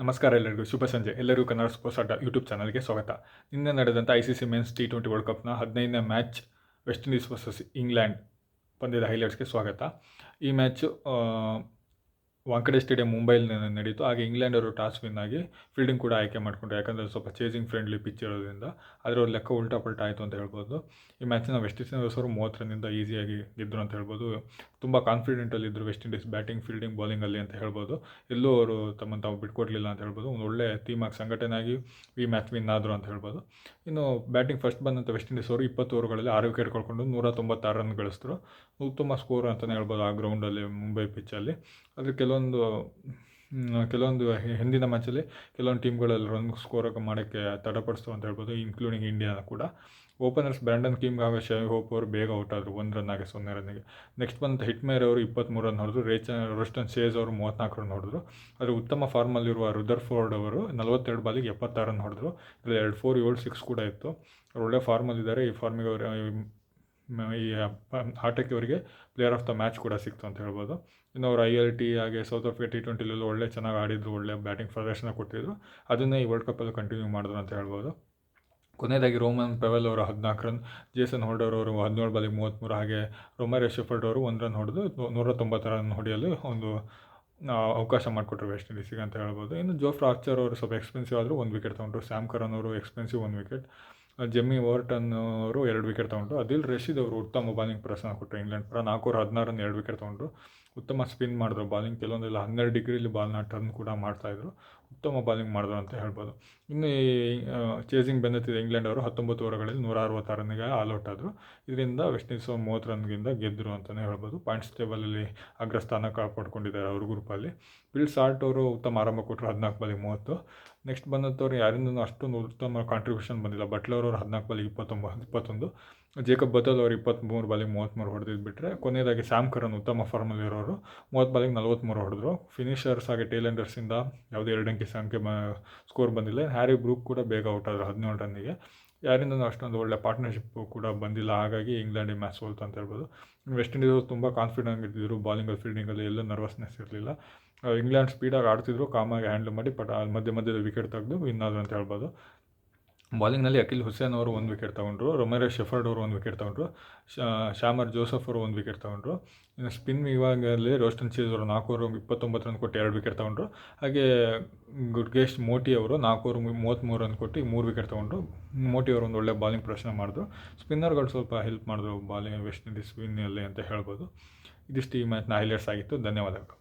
ನಮಸ್ಕಾರ ಎಲ್ಲರಿಗೂ ಶುಭ ಸಂಜೆ. ಎಲ್ಲರಿಗೂ ಕನ್ನಡ ಸ್ಪೋರ್ಟ್ಸ್ ಆಟ ಯೂಟ್ಯೂಬ್ ಚಾನಲ್ಗೆ ಸ್ವಾಗತ. ನಿನ್ನೆ ನಡೆದಂಥ ICC ಮೆನ್ಸ್ T20 ವರ್ಲ್ಡ್ ಕಪ್ನ 15ನೇ match West Indies versus England ಪಂದ್ಯದ ಹೈಲೈಟ್ಸ್ಗೆ ಸ್ವಾಗತ. ಈ ಮ್ಯಾಚು ವಾಂಕಡೆ ಸ್ಟೇಡಿಯಂ ಮುಂಬೈಲಿ ನಡೀತು. ಹಾಗೆ ಇಂಗ್ಲೆಂಡ್ ಅವರು ಟಾಸ್ ವಿನ್ ಆಗಿ ಫೀಲ್ಡಿಂಗ್ ಕೂಡ ಆಯ್ಕೆ ಮಾಡಿಕೊಂಡ್ರು, ಯಾಕಂದರೆ ಸ್ವಲ್ಪ ಚೇಸಿಂಗ್ ಫ್ರೆಂಡ್ಲಿ ಪಿಚ್ ಇರೋದ್ರಿಂದ. ಆದರೆ ಅವ್ರ ಲೆಕ್ಕ ಉಲ್ಟಾ ಪಲ್ಟಾ ಆಯಿತು ಅಂತ ಹೇಳ್ಬೋದು. ಈ ಮ್ಯಾಚ್ನ ವೆಸ್ಟ್ ಇಂಡೀಸ್ ಅವರು 30 ರನ್ನಿಂದ ಈಸಿಯಾಗಿ ಗೆದ್ದರು ಅಂತ ಹೇಳ್ಬೋದು. ತುಂಬ ಕಾನ್ಫಿಡೆಂಟಲ್ಲಿದ್ದರು ವೆಸ್ಟ್ ಇಂಡೀಸ್ ಬ್ಯಾಟಿಂಗ್, ಫೀಲ್ಡಿಂಗ್, ಬೌಲಿಂಗಲ್ಲಿ ಅಂತ ಹೇಳ್ಬೋದು. ಎಲ್ಲೂ ಅವರು ತಮ್ಮನ್ನು ತಾವು ಬಿಟ್ಕೊಡ್ಲಿಲ್ಲ ಅಂತ ಹೇಳ್ಬೋದು. ಒಂದು ಒಳ್ಳೆ ಟೀಮಾಗಿ ಸಂಘಟನೆಯಾಗಿ ಈ ಮ್ಯಾಚ್ ವಿನ್ ಆದರು ಅಂತ ಹೇಳ್ಬೋದು. ಇನ್ನು ಬ್ಯಾಟಿಂಗ್ ಫಸ್ಟ್ ಬಂದಂಥ ವೆಸ್ಟ್ ಇಂಡೀಸ್ ಅವರು 20 ಓವರ್ಗಳಲ್ಲಿ 6 ವಿಕೆಟ್ ಕಳ್ಕೊಂಡು 196 ರನ್ ಗಳಿಸಿದ್ರು. ಉತ್ತಮ ಸ್ಕೋರ್ ಅಂತಲೇ ಹೇಳ್ಬೋದು ಆ ಗ್ರೌಂಡಲ್ಲಿ, ಮುಂಬೈ ಪಿಚ್ಚಲ್ಲಿ. ಆದರೆ ಕೆಲವೊಂದು ಹಿಂದಿನ ಮ್ಯಾಚಲ್ಲಿ ಕೆಲವೊಂದು ಟೀಮ್ಗಳಲ್ಲಿ ರನ್ ಸ್ಕೋರ್ ಮಾಡೋಕ್ಕೆ ತಡಪಡಿಸ್ತು ಅಂತ ಹೇಳ್ಬೋದು, ಇನ್ಕ್ಲೂಡಿಂಗ್ ಇಂಡಿಯಾನ ಕೂಡ. ಓಪನರ್ಸ್ ಬ್ರ್ಯಾಂಡನ್ ಕಿಂಗ್ ಹಾಗೂ ಶೈ ಹೋಪ್ ಅವರು ಬೇಗ ಔಟ್ ಆದರು 1 ರನ್ನಾಗೆ 0 ರನ್ನಿಗೆ. ನೆಕ್ಸ್ಟ್ ಬಂದ ಹಿಟ್ಮೇರ್ ಅವರು 23 ರನ್ ಹೊಡೆದ್ರು. ರೋಸ್ಟನ್ ಚೇಸ್ ಅವರು 34 ರನ್ ಹೊಡೆದ್ರು. ಆದರೆ ಉತ್ತಮ ಫಾರ್ಮಲ್ಲಿರುವ ರುದರ್ಫೋರ್ಡ್ ಅವರು 42 ಬಾಲಿಗೆ 76 ರನ್ ಹೊಡೆದ್ರು. ಇದರಲ್ಲಿ 2 4 7 6 ಕೂಡ ಇತ್ತು. ಅವ್ರು ಒಳ್ಳೆ ಫಾರ್ಮಲ್ಲಿದ್ದಾರೆ. ಈ ಫಾರ್ಮಿಗೆ ಅವರು ಈ ಆಟಕ್ಕೆ ಅವರಿಗೆ ಪ್ಲೇಯರ್ ಆಫ್ ದ ಮ್ಯಾಚ್ ಕೂಡ ಸಿಕ್ತು ಅಂತ ಹೇಳ್ಬೋದು. ಇನ್ನು ಅವರು ILT ಹಾಗೆ ಸೌತ್ ಆಫ್ರಿಕಾ T20 ಒಳ್ಳೆ ಚೆನ್ನಾಗಿ ಆಡಿದ್ರು, ಒಳ್ಳೆ ಬ್ಯಾಟಿಂಗ್ ಪ್ರದರ್ಶನ ಕೊಟ್ಟಿದ್ರು. ಅದನ್ನೇ ಈ ವರ್ಲ್ಡ್ ಕಪ್ಪಲ್ಲಿ ಕಂಟಿನ್ಯೂ ಮಾಡಿದ್ರು ಅಂತ ಹೇಳ್ಬೋದು. ಕೊನೆಯದಾಗಿ ರೋಮನ್ ಪೆವೆಲ್ ಅವರು 14 ರನ್, ಜೇಸನ್ ಹೋಲ್ಡರ್ ಅವರು 17 ಬಾಲಿಗೆ 33, ಹಾಗೆ ರೊಮಾರಿಯೋ ಶೆಫರ್ಡ್ ಅವರು 1 ರನ್ ಹೊಡೆದು 190 ರನ್ ಹೊಡೆಯಲು ಒಂದು ಅವಕಾಶ ಮಾಡಿಕೊಟ್ರು ವೆಸ್ಟ್ ಇಂಡೀಸಿಗೆ ಅಂತ ಹೇಳ್ಬೋದು. ಇನ್ನು ಜೋಫ್ರಾ ಆರ್ಚರ್ ಅವರು ಸ್ವಲ್ಪ ಎಕ್ಸ್ಪೆನ್ಸಿವ್ ಆದರೂ 1 ವಿಕೆಟ್ ತೊಗೊಂಡ್ರು. ಸ್ಯಾಮ್ ಕರನ್ ಅವರು ಎಕ್ಸ್ಪೆನ್ಸಿವ್ 1 ವಿಕೆಟ್. ಜೆಮ್ಮಿ ಓವರ್ಟನ್ ಅವರು 2 ವಿಕೆಟ್ ತೊಗೊಂಡ್ರು. ಅದಿಲ್ ರಶೀದ್ ಅವರು ಉತ್ತಮ ಬಾಲಿಂಗ್ ಪ್ರದರ್ಶನ ಕೊಟ್ಟರು. ಇಂಗ್ಲೆಂಡ್ ಪರ 4 ಓವರ್ 16 ರನ್ 2 ವಿಕೆಟ್ ತೊಗೊಂಡ್ರು. ಉತ್ತಮ ಸ್ಪಿನ್ ಮಾಡಿದ್ರು ಬಾಲಿಂಗ್, ಕೆಲವೊಂದೆಲ್ಲ 12 ಡಿಗ್ರಿಲಿ ಬಾಲ್ನ ಟರ್ನ್ ಕೂಡ ಮಾಡ್ತಾಯಿದ್ರು. ಉತ್ತಮ ಬಾಲಿಂಗ್ ಮಾಡಿದ್ರು ಅಂತ ಹೇಳ್ಬೋದು. ಇನ್ನು ಈ ಚೇಸಿಂಗ್ ಬೆನ್ನತ್ತಿದ ಇಂಗ್ಲೆಂಡ್ ಅವರು 19 ಓವರ್ಗಳಲ್ಲಿ 166 ರನ್ನಿಗೆ ಆಲ್ಔಟ್ ಆದರು. ಇದರಿಂದ ವೆಸ್ಟ್ ಇಂಡೀಸ್ 30 ರನ್ಗಿಂದ ಗೆದ್ದರು ಅಂತಲೇ ಹೇಳ್ಬೋದು. ಪಾಯಿಂಟ್ಸ್ ಟೇಬಲಲ್ಲಿ ಅಗ್ರಸ್ಥಾನ ಕಾಪಾಡ್ಕೊಂಡಿದ್ದಾರೆ ಅವ್ರ ಗ್ರೂಪಲ್ಲಿ. ಬಿಲ್ ಸಾಲ್ಟ್ ಅವರು ಉತ್ತಮ ಆರಂಭ ಕೊಟ್ಟರು, 14 ಬಾಲಿಗೆ 30. ನೆಕ್ಸ್ಟ್ ಬಂದಂಥವ್ರು ಯಾರಿಂದನೂ ಅಷ್ಟೊಂದು ಉತ್ತಮ ಕಾಂಟ್ರಿಬ್ಯೂಷನ್ ಬಂದಿಲ್ಲ. ಬಟ್ಲರ್ ಅವರು 14 ಬಾಲಿಗೆ 21. ಜೇಕಬ್ ಬದಲ್ ಅವರು 23 ಬಾಲಿಗೆ 33 ಹೊಡೆದಿದ್ದು ಬಿಟ್ಟರೆ, ಕೊನೆಯದಾಗಿ ಸ್ಯಾಮ್ ಕರನ್ ಉತ್ತಮ ಫಾರ್ಮಲ್ಲಿರೋರು 30 ಬಾಲಿಗೆ 43 ಹೊಡೆದ್ರು. ಫಿನಿಷರ್ಸ್ ಹಾಗೆ ಟೇಲೆಂಡರ್ಸಿಂದ ಯಾವುದೇ 2 ಅಂಕಿ ಸಂಖ್ಯೆ ಸ್ಕೋರ್ ಬಂದಿಲ್ಲ. ಹ್ಯಾರಿ ಬ್ರೂಕ್ ಕೂಡ ಬೇಗ ಔಟ್ ಆದರು 17 ರನ್ನಿಗೆ. ಯಾರಿಂದನೂ ಅಷ್ಟೊಂದು ಒಳ್ಳೆ ಪಾರ್ಟ್ನರ್ಶಿಪ್ ಕೂಡ ಬಂದಿಲ್ಲ. ಹಾಗಾಗಿ ಇಂಗ್ಲೆಂಡ್ ಈ ಮ್ಯಾಚ್ ಸೋಲ್ತು ಅಂತ ಹೇಳ್ಬೋದು. ವೆಸ್ಟ್ ಇಂಡೀಸ್ ತುಂಬ ಕಾನ್ಫಿಡೆಂಟ್ ಇದ್ದಿದ್ರು, ಬಾಲಿಂಗಲ್ಲಿ ಫೀಲ್ಡಿಂಗಲ್ಲಿ ಎಲ್ಲೂ ನರ್ವಸ್ನೆಸ್ ಇರಲಿಲ್ಲ. ಇಂಗ್ಲೆಂಡ್ ಸ್ಪೀಡಾಗಿ ಆಡ್ತಿದ್ರು, ಕಾಮಾಗಿ ಹ್ಯಾಂಡಲ್ ಮಾಡಿ ಮಧ್ಯದಲ್ಲಿ ವಿಕೆಟ್ ತೆಗೆದು ವಿನ್ ಆದರು ಅಂತ ಹೇಳ್ಬೋದು. ಬಾಲಿಂಗ್ನಲ್ಲಿ ಅಕಿಲ್ ಹುಸೇನ್ ಅವರು 1 ವಿಕೆಟ್ ತೊಗೊಂಡ್ರು. ರೊಮೆರೋ ಶೆಫರ್ಡ್ ಅವರು 1 ವಿಕೆಟ್ ತೊಗೊಂಡ್ರು. ಶಾಮರ್ ಜೋಸಫ್ ಅವರು 1 ವಿಕೆಟ್ ತೊಗೊಂಡ್ರು. ಇನ್ನು ಸ್ಪಿನ್ ವಿಭಾಗದಲ್ಲಿ ರೋಸ್ಟನ್ ಚೇಸ್ ಅವರು 4 ಓವರ್ 29 ರನ್ ಕೊಟ್ಟು 2 ವಿಕೆಟ್ ತೊಗೊಂಡ್ರು. ಹಾಗೆ ಗುರ್ಗೇಶ್ ಮೋಟಿ ಅವರು 4 ಓವರ್ 33 ರನ್ ಕೊಟ್ಟು 3 ವಿಕೆಟ್ ತೊಗೊಂಡ್ರು. ಮೋಟಿ ಅವರು ಒಂದು ಒಳ್ಳೆ ಬಾಲಿಂಗ್ ಪ್ರದರ್ಶನ ಮಾಡಿದ್ರು. ಸ್ಪಿನ್ನರ್ಗಳು ಸ್ವಲ್ಪ ಹೆಲ್ಪ್ ಮಾಡಿದ್ರು ಬಾಲಿಂಗ್ ವೆಸ್ಟ್ ಇಂಡೀಸ್ ವಿನ್ನಲ್ಲಿ ಅಂತ ಹೇಳ್ಬೋದು. ಇದಿಷ್ಟು ಈ ಮ್ಯಾಚ್ನ ಹೈಲೈಟ್ಸ್ ಆಗಿತ್ತು. ಧನ್ಯವಾದಗಳು.